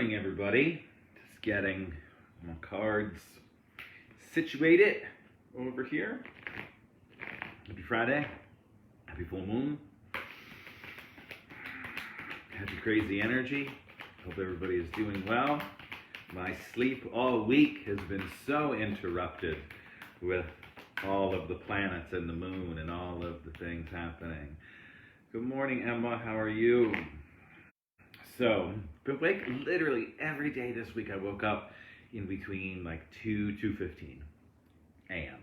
morning, everybody. Just getting my cards situated over here. Happy Friday. Happy full moon. Happy crazy energy. Hope everybody is doing well. My sleep all week has been so interrupted with all of the planets and the moon and all of the things happening. Good morning, Emma. How are you? So, been awake literally every day this week. I woke up in between like 2:15 a.m.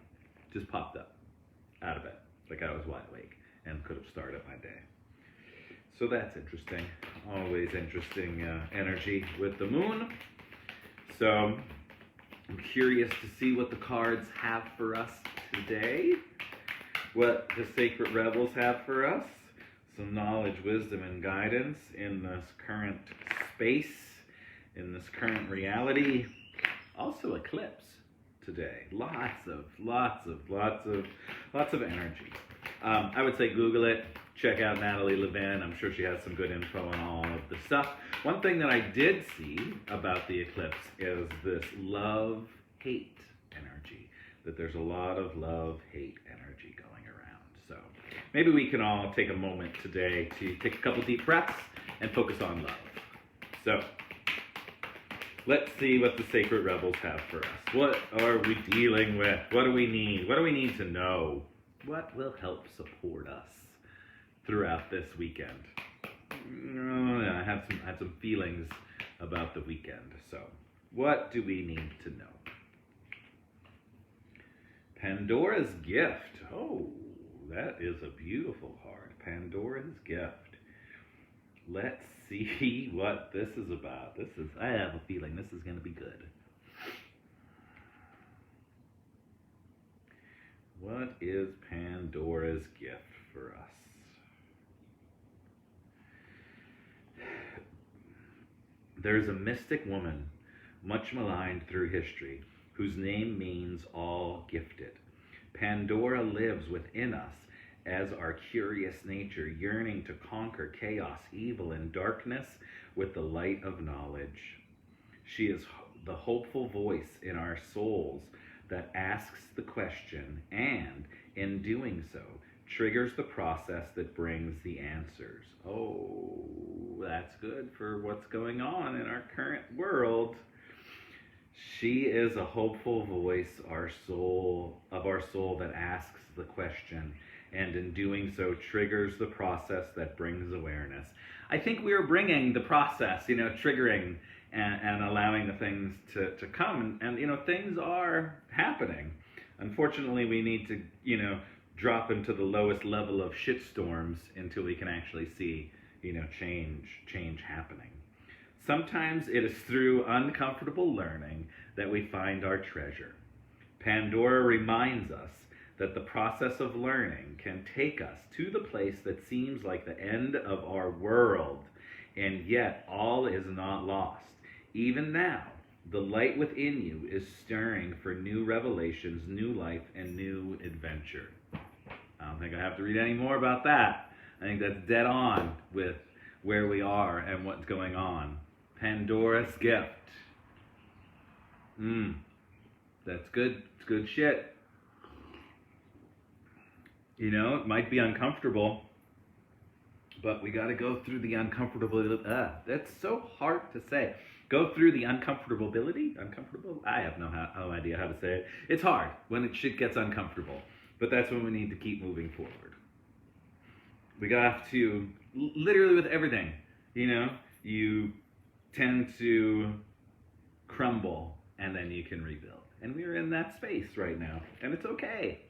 Just popped up out of bed like I was wide awake and could have started my day. So that's interesting. Always interesting energy with the moon. So I'm curious to see what the cards have for us today. What the Sacred Rebels have for us. Some knowledge, wisdom, and guidance in this current space, in this current reality. Also eclipse today. Lots of energy. I would say Google it. Check out Natalie Levin. I'm sure she has some good info on all of the stuff. One thing that I did see about the eclipse is this love-hate energy. That there's a lot of love-hate energy going around. So maybe we can all take a moment today to take a couple deep breaths and focus on love. So let's see what the Sacred Rebels have for us. What are we dealing with? What do we need? What do we need to know? What will help support us throughout this weekend? I have some feelings about the weekend. So what do we need to know? Pandora's Gift. Oh, that is a beautiful card. Pandora's Gift. Let's see what this is about. I have a feeling this is going to be good. What is Pandora's Gift for us? There's a mystic woman, much maligned through history, whose name means all gifted. Pandora lives within us as our curious nature, yearning to conquer chaos, evil, and darkness with the light of knowledge. She is the hopeful voice in our souls that asks the question and, in doing so, triggers the process that brings the answers. Oh, that's good for what's going on in our current world. She is a hopeful voice, our soul that asks the question, and in doing so triggers the process that brings awareness. I think we are bringing the process, triggering and allowing the things to come, and things are happening. Unfortunately, we need to, drop into the lowest level of shitstorms until we can actually see, change happening. Sometimes it is through uncomfortable learning that we find our treasure. Pandora reminds us that the process of learning can take us to the place that seems like the end of our world, and yet all is not lost. Even now, the light within you is stirring for new revelations, new life, and new adventure. I don't think I have to read any more about that. I think that's dead on with where we are and what's going on. Pandora's Gift. That's good. It's good shit. It might be uncomfortable, but we got to go through the uncomfortable. That's so hard to say. Go through the uncomfortability. Uncomfortable? I have no idea how to say it. It's hard when shit gets uncomfortable, but that's when we need to keep moving forward. We got to, literally with everything, you tend to crumble and then you can rebuild. And we're in that space right now, and it's okay.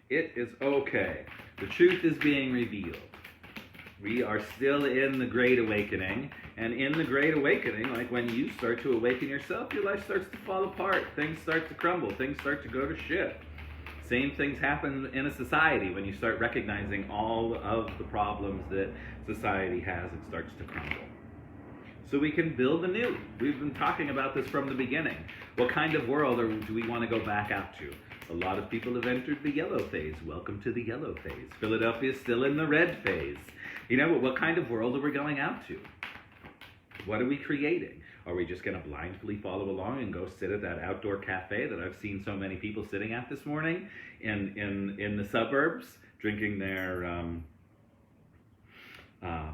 It is okay. The truth is being revealed. We are still in the Great Awakening, and in the Great Awakening, like when you start to awaken yourself, your life starts to fall apart. Things start to crumble. Things start to go to shit. Same things happen in a society. When you start recognizing all of the problems that society has, it starts to crumble. So we can build anew. We've been talking about this from the beginning. What kind of world do we want to go back out to? A lot of people have entered the yellow phase. Welcome to the yellow phase. Philadelphia is still in the red phase. What kind of world are we going out to? What are we creating? Are we just going to blindly follow along and go sit at that outdoor cafe that I've seen so many people sitting at this morning in the suburbs, drinking their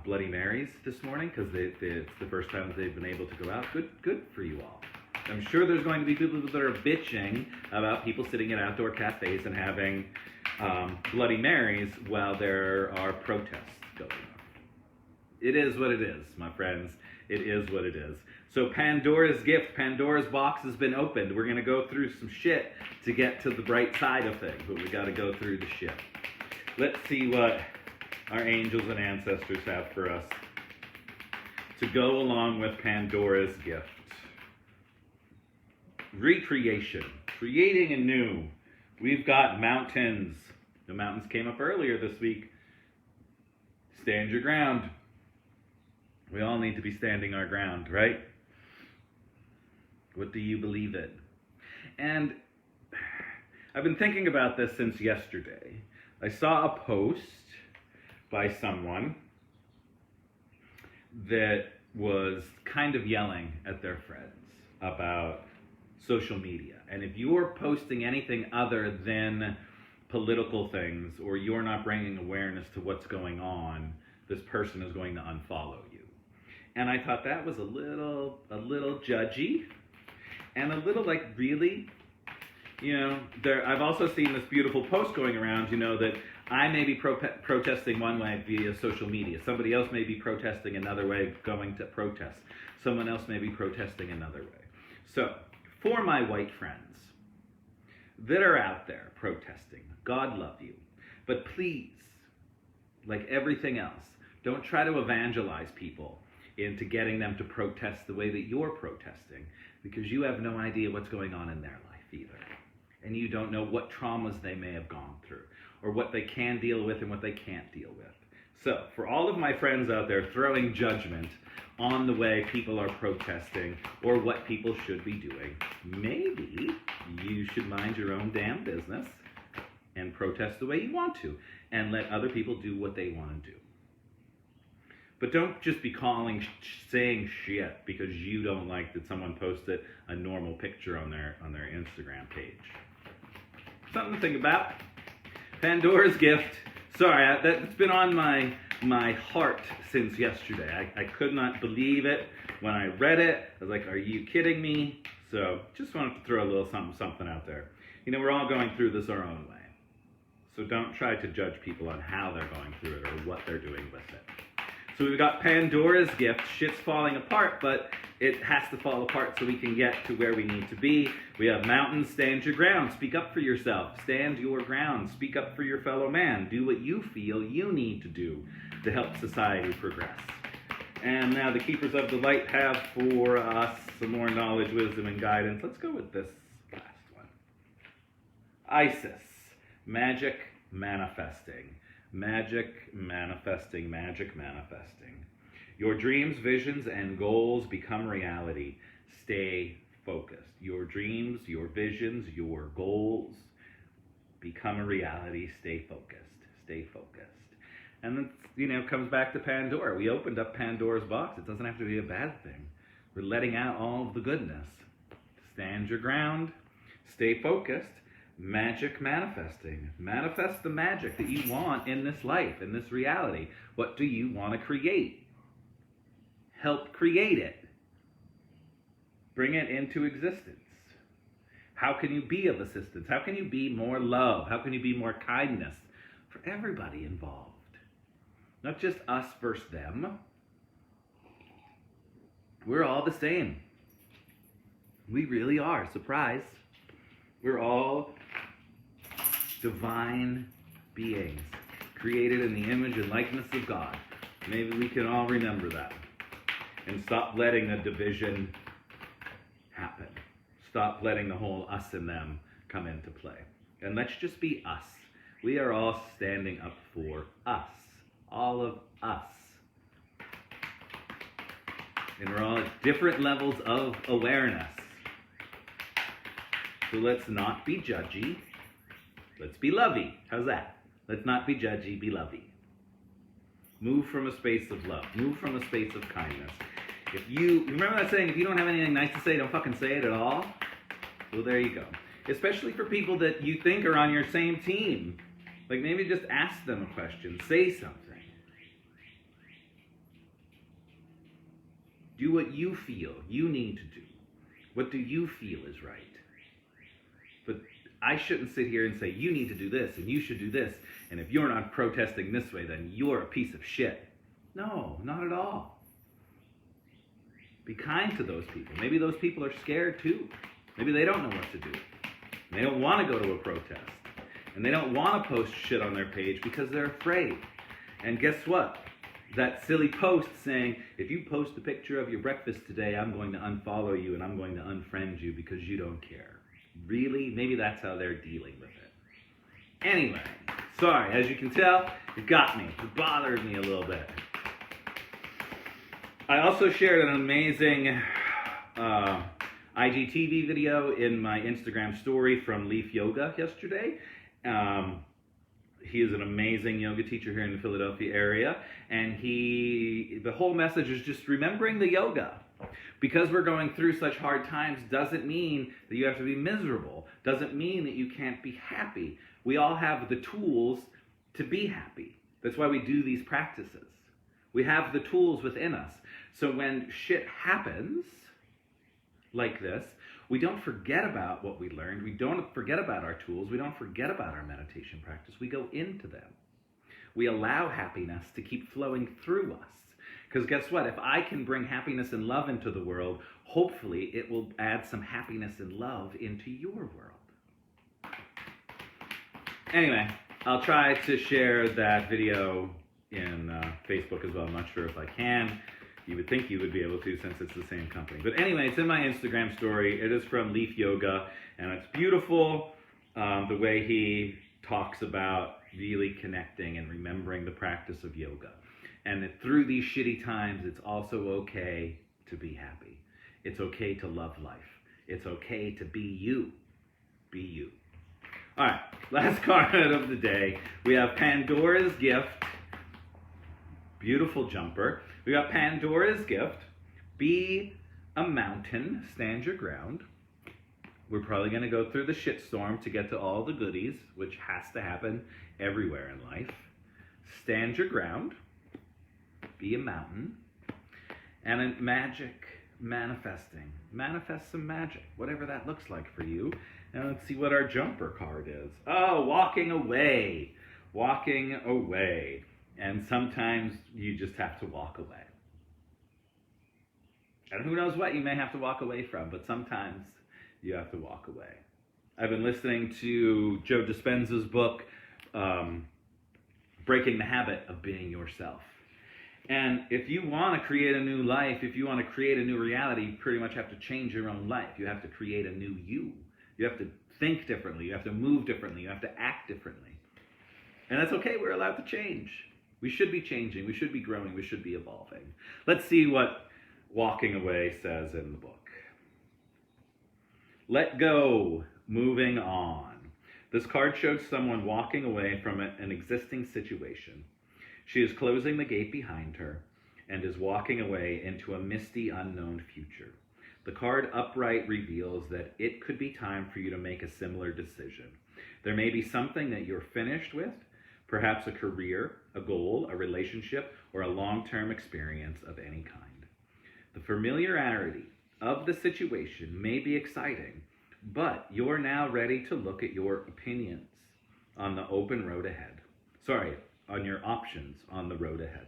Bloody Marys this morning because it's the first time that they've been able to go out? Good for you all. I'm sure there's going to be people that are bitching about people sitting at outdoor cafes and having Bloody Marys while there are protests going on. It is what it is, my friends. It is what it is. So Pandora's gift, Pandora's box has been opened. We're going to go through some shit to get to the bright side of things, but we got to go through the shit. Let's see what our angels and ancestors have for us to go along with Pandora's gift. Recreation, creating anew. We've got mountains. The mountains came up earlier this week. Stand your ground. We all need to be standing our ground, right? What do you believe in? And I've been thinking about this since yesterday. I saw a post by someone that was kind of yelling at their friends about social media. And if you're posting anything other than political things, or you're not bringing awareness to what's going on, this person is going to unfollow you. And I thought that was a little judgy, and a little like, really? You know, I've also seen this beautiful post going around, you know, that I may be protesting one way via social media. Somebody else may be protesting another way, going to protest. Someone else may be protesting another way. So, for my white friends that are out there protesting, God love you. But please, like everything else, don't try to evangelize people into getting them to protest the way that you're protesting, because you have no idea what's going on in their life either. And you don't know what traumas they may have gone through, or what they can deal with and what they can't deal with. So, for all of my friends out there throwing judgment on the way people are protesting or what people should be doing, maybe you should mind your own damn business and protest the way you want to, and let other people do what they want to do. But don't just be saying shit because you don't like that someone posted a normal picture on their Instagram page. Something to think about. Pandora's gift. Sorry, that's been on my heart since yesterday. I could not believe it when I read it. I was like, are you kidding me? So just wanted to throw a little something out there. You know, we're all going through this our own way. So don't try to judge people on how they're going through it or what they're doing with it. So we've got Pandora's gift. Shit's falling apart, but it has to fall apart so we can get to where we need to be. We have mountains, stand your ground. Speak up for yourself. Stand your ground. Speak up for your fellow man. Do what you feel you need to do to help society progress. And now the keepers of the light have for us some more knowledge, wisdom, and guidance. Let's go with this last one. Isis, magic manifesting. Magic manifesting, magic manifesting. Your dreams, visions, and goals become reality. Stay focused. Your dreams, your visions, your goals become a reality. Stay focused. Stay focused. And then, you know, comes back to Pandora. We opened up Pandora's box. It doesn't have to be a bad thing. We're letting out all of the goodness. Stand your ground. Stay focused. Magic manifesting. Manifest the magic that you want in this life, in this reality. What do you want to create? Help create it. Bring it into existence. How can you be of assistance? How can you be more love? How can you be more kindness for everybody involved? Not just us versus them. We're all the same. We really are. Surprise. We're all divine beings, created in the image and likeness of God. Maybe we can all remember that and stop letting the division happen. Stop letting the whole us and them come into play. And let's just be us. We are all standing up for us. All of us. And we're all at different levels of awareness. So let's not be judgy. Let's be lovey. How's that? Let's not be judgy, be lovey. Move from a space of love. Move from a space of kindness. If you remember that saying, if you don't have anything nice to say, don't fucking say it at all. Well, there you go. Especially for people that you think are on your same team. Like, maybe just ask them a question. Say something. Do what you feel you need to do. What do you feel is right? But I shouldn't sit here and say, you need to do this, and you should do this, and if you're not protesting this way, then you're a piece of shit. No, not at all. Be kind to those people. Maybe those people are scared too. Maybe they don't know what to do. They don't want to go to a protest. And they don't want to post shit on their page because they're afraid. And guess what? That silly post saying, if you post a picture of your breakfast today, I'm going to unfollow you and I'm going to unfriend you because you don't care. Really? Maybe that's how they're dealing with it. Anyway, sorry, as you can tell, it got me. It bothered me a little bit. I also shared an amazing IGTV video in my Instagram story from Leaf Yoga yesterday. He is an amazing yoga teacher here in the Philadelphia area, and the whole message is just remembering the yoga. Because we're going through such hard times doesn't mean that you have to be miserable, doesn't mean that you can't be happy. We all have the tools to be happy. That's why we do these practices. We have the tools within us. So when shit happens like this, we don't forget about what we learned. We don't forget about our tools. We don't forget about our meditation practice. We go into them. We allow happiness to keep flowing through us. Because guess what? If I can bring happiness and love into the world, hopefully it will add some happiness and love into your world. Anyway, I'll try to share that video in Facebook as well. I'm not sure if I can. You would think you would be able to since it's the same company. But anyway, it's in my Instagram story. It is from Leaf Yoga, and it's beautiful the way he talks about really connecting and remembering the practice of yoga. And that through these shitty times, it's also okay to be happy. It's okay to love life. It's okay to be you. Be you. All right, last card of the day. We have Pandora's Gift. Beautiful jumper. We got Pandora's Gift. Be a mountain. Stand your ground. We're probably going to go through the shitstorm to get to all the goodies, which has to happen everywhere in life. Stand your ground. Be a mountain. And then magic. Manifesting. Manifest some magic. Whatever that looks like for you. And let's see what our jumper card is. Oh, walking away. Walking away. And sometimes you just have to walk away. And who knows what you may have to walk away from, but sometimes you have to walk away. I've been listening to Joe Dispenza's book, Breaking the Habit of Being Yourself. And if you want to create a new life, if you want to create a new reality, you pretty much have to change your own life. You have to create a new you. You have to think differently. You have to move differently. You have to act differently. And that's okay. We're allowed to change. We should be changing. We should be growing. We should be evolving. Let's see what walking away says in the book. Let go. Moving on. This card shows someone walking away from an existing situation. She is closing the gate behind her and is walking away into a misty, unknown future. The card upright reveals that it could be time for you to make a similar decision. There may be something that you're finished with, perhaps a career, a goal, a relationship, or a long-term experience of any kind. The familiarity of the situation may be exciting, but you're now ready to look at your opinions on the open road ahead. On your options on the road ahead.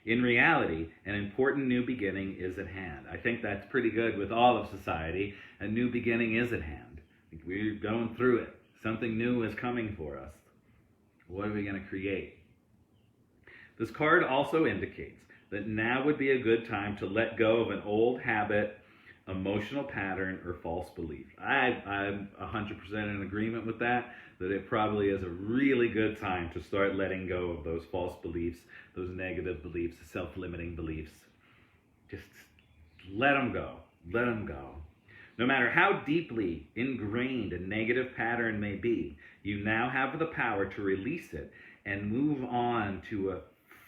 In reality, an important new beginning is at hand. I think that's pretty good with all of society. A new beginning is at hand. We're going through it. Something new is coming for us. What are we going to create? This card also indicates that now would be a good time to let go of an old habit, emotional pattern, or false belief. I'm 100% in agreement with that it probably is a really good time to start letting go of those false beliefs, those negative beliefs, self-limiting beliefs. Just let them go. Let them go. No matter how deeply ingrained a negative pattern may be, you now have the power to release it and move on to a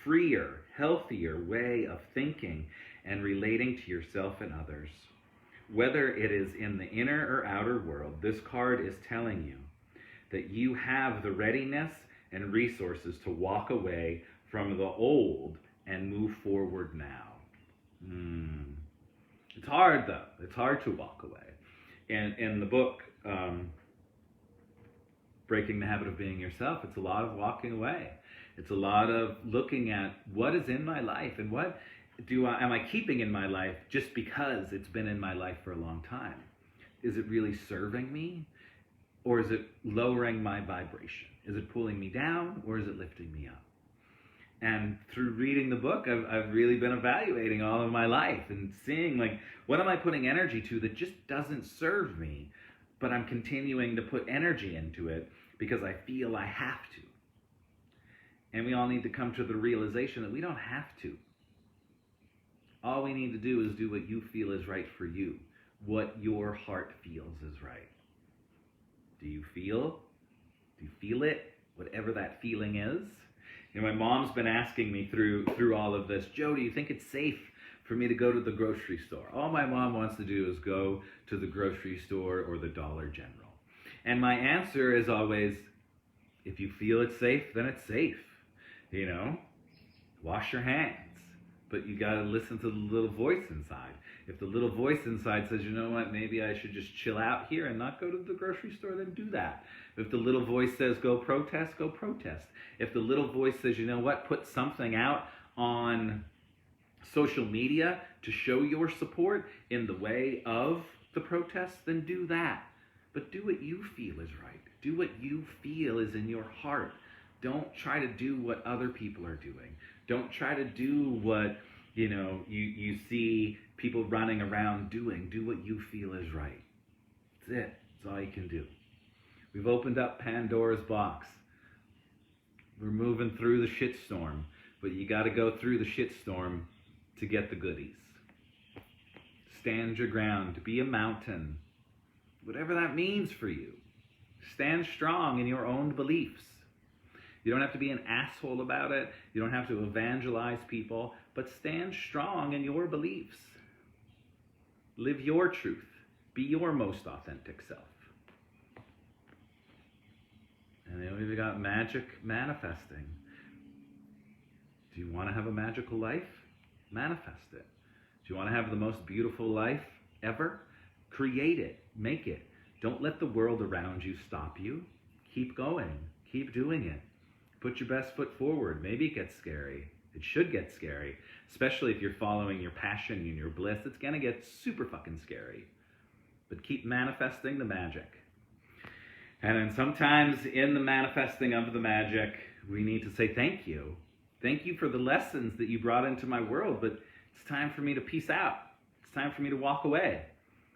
freer, healthier way of thinking and relating to yourself and others. Whether it is in the inner or outer world, this card is telling you that you have the readiness and resources to walk away from the old and move forward now. It's hard though. It's hard to walk away. And in the book, Breaking the Habit of Being Yourself, it's a lot of walking away. It's a lot of looking at what is in my life and what am I keeping in my life just because it's been in my life for a long time? Is it really serving me? Or is it lowering my vibration? Is it pulling me down or is it lifting me up? And through reading the book, I've really been evaluating all of my life and seeing, like, what am I putting energy to that just doesn't serve me, but I'm continuing to put energy into it because I feel I have to. And we all need to come to the realization that we don't have to. All we need to do is do what you feel is right for you, what your heart feels is right. Do you feel? Do you feel it? Whatever that feeling is. You know, my mom's been asking me through all of this, Joe, do you think it's safe for me to go to the grocery store? All my mom wants to do is go to the grocery store or the Dollar General. And my answer is always, if you feel it's safe, then it's safe. You know, wash your hands. But you got to listen to the little voice inside. If the little voice inside says, you know what, maybe I should just chill out here and not go to the grocery store, then do that. If the little voice says, go protest, go protest. If the little voice says, you know what, put something out on social media to show your support in the way of the protest, then do that. But do what you feel is right. Do what you feel is in your heart. Don't try to do what other people are doing. Don't try to do what, you see people running around doing. Do what you feel is right. That's it. That's all you can do. We've opened up Pandora's box. We're moving through the shitstorm, but you got to go through the shitstorm to get the goodies. Stand your ground. Be a mountain. Whatever that means for you. Stand strong in your own beliefs. You don't have to be an asshole about it. You don't have to evangelize people, but stand strong in your beliefs. Live your truth. Be your most authentic self. And then we've got magic manifesting. Do you want to have a magical life? Manifest it. Do you want to have the most beautiful life ever? Create it. Make it. Don't let the world around you stop you. Keep going. Keep doing it. Put your best foot forward. Maybe it gets scary. It should get scary, especially if you're following your passion and your bliss. It's going to get super fucking scary. But keep manifesting the magic. And then sometimes in the manifesting of the magic, we need to say thank you. Thank you for the lessons that you brought into my world, but it's time for me to peace out. It's time for me to walk away.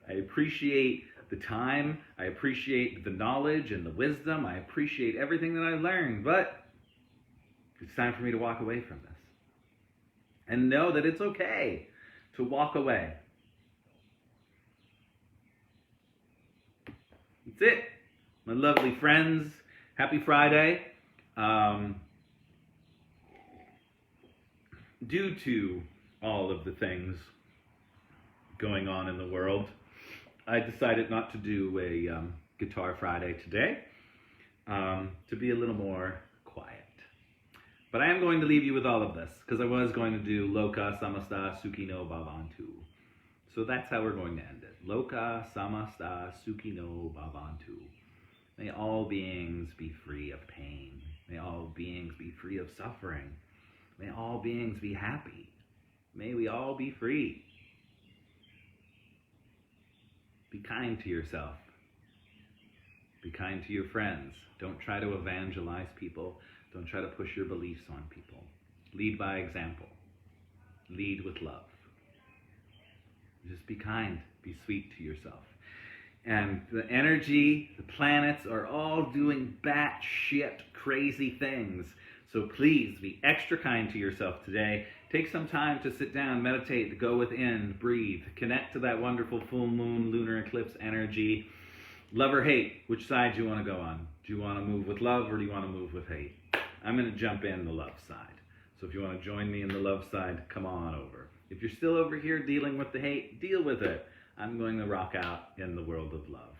I appreciate the time. I appreciate the knowledge and the wisdom. I appreciate everything that I learned, but it's time for me to walk away from this. And know that it's okay to walk away. That's it. My lovely friends, happy Friday. Due to all of the things going on in the world, I decided not to do a Guitar Friday today, to be a little more quiet. But I am going to leave you with all of this, because I was going to do Loka Samasta Sukhino Bhavantu. So that's how we're going to end it. Loka Samasta Sukhino Bhavantu. May all beings be free of pain. May all beings be free of suffering. May all beings be happy. May we all be free. Be kind to yourself. Be kind to your friends. Don't try to evangelize people. Don't try to push your beliefs on people. Lead by example. Lead with love. Just be kind. Be sweet to yourself. And the energy, the planets are all doing batshit crazy things. So please be extra kind to yourself today. Take some time to sit down, meditate, go within, breathe, connect to that wonderful full moon, lunar eclipse energy. Love or hate, which side do you want to go on? Do you want to move with love or do you want to move with hate? I'm going to jump in the love side. So if you want to join me in the love side, come on over. If you're still over here dealing with the hate, deal with it. I'm going to rock out in the world of love.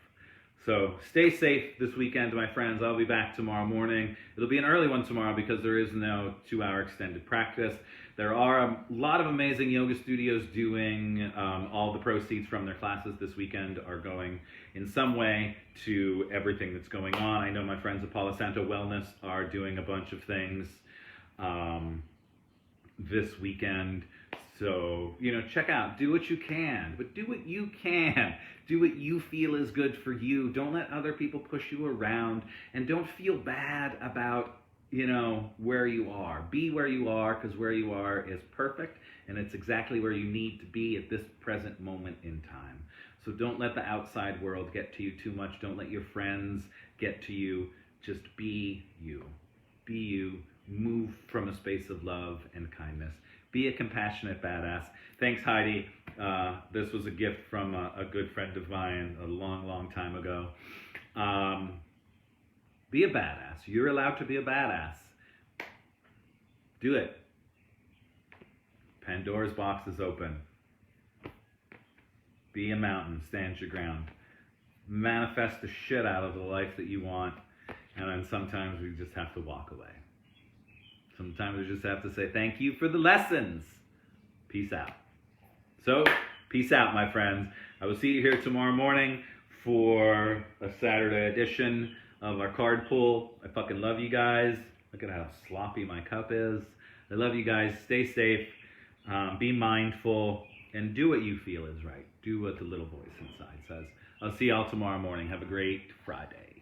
So stay safe this weekend, my friends. I'll be back tomorrow morning. It'll be an early one tomorrow because there is no 2-hour extended practice. There are a lot of amazing yoga studios doing all the proceeds from their classes this weekend are going in some way to everything that's going on. I know my friends at Palo Santo Wellness are doing a bunch of things this weekend. So, check out, do what you can, but do what you can. Do what you feel is good for you. Don't let other people push you around, and don't feel bad about, where you are. Be where you are, because where you are is perfect, and it's exactly where you need to be at this present moment in time. So don't let the outside world get to you too much. Don't let your friends get to you. Just be you. Be you. Move from a space of love and kindness. Be a compassionate badass. Thanks, Heidi. This was a gift from a good friend of mine a long, long time ago. Be a badass. You're allowed to be a badass. Do it. Pandora's box is open. Be a mountain. Stand your ground. Manifest the shit out of the life that you want. And then sometimes we just have to walk away. Sometimes we just have to say thank you for the lessons. Peace out. So, peace out, my friends. I will see you here tomorrow morning for a Saturday edition of our card pull. I fucking love you guys. Look at how sloppy my cup is. I love you guys. Stay safe. Be mindful. And do what you feel is right. Do what the little voice inside says. I'll see y'all tomorrow morning. Have a great Friday.